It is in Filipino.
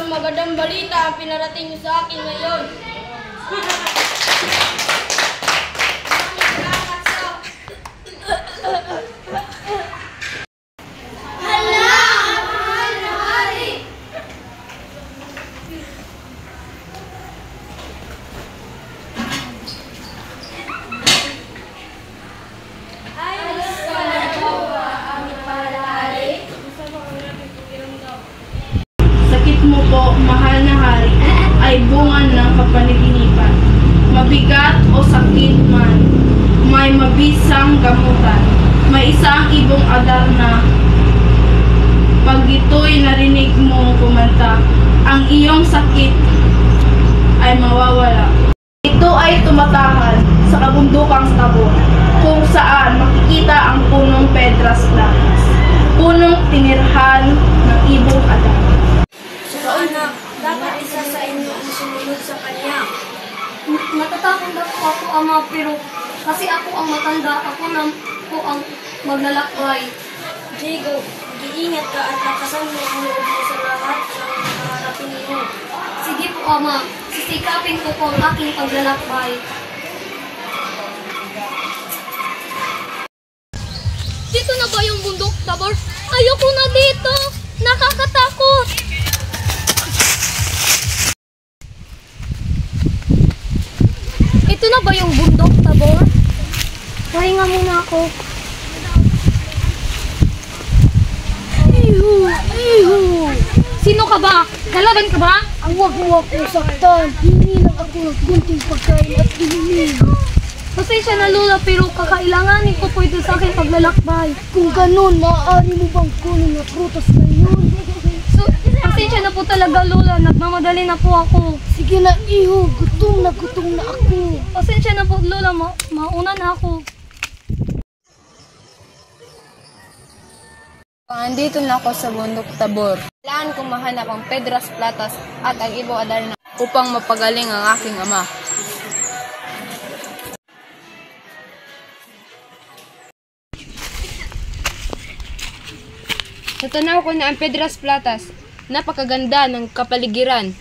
Isang magandang balita ang pinarating niyo sa akin ngayon. Sakit mo po, mahal na hari, ay bunga ng kapanaginipan. Mabigat o sakit man, may mabisang gamutan. May isang ibong adar na pag ito'y narinig mong kumanta, ang iyong sakit ay mawawala. Ito ay tumatahan sa kabundukang Tabor, kung saan makikita ang punong Pedras Platas, punong tinirhan ng ibong adar. Anak, dapat isa sa inyo ang sumunod sa kanya. Natatakot na po ako, Ama, pero kasi ako ang matanda, ako na po ang maglalakbay. Diego, mag-iingat ka at lakasan mo ang loob mo sa lahat ng maharapin mo. Sige po, Ama, sisikapin ko po ang aking paglalakbay. Dito na ba yung bundok, Tabor? Ayoko na dito! Nakakatakot! Ito na ba yung bundok, Tabor? Pahinga muna ako. Ihu! Sino ka ba? Kalaban ka ba? Ang wag mo ako saktan. Hingi lang ako ng kunting pagkain at inumin. Pasensya na, Lola, pero kakailanganin ko po ito sa aking paglalakbay. Kung ganun, maaari mo bang kunin na prutas na yun? So, pasensya na po talaga, Lola. Nagmamadali na po ako. Sige na, iho. Gutom na ako. Pasensya na po, Lola. Mauna na ako. Andito na ako sa bundok Tabor. Kailangan kong mahanap ang Pedras Platas at ang ibong adar na upang mapagaling ang aking ama. Natanaw ko na ang Pedras Platas. Napakaganda ng kapaligiran.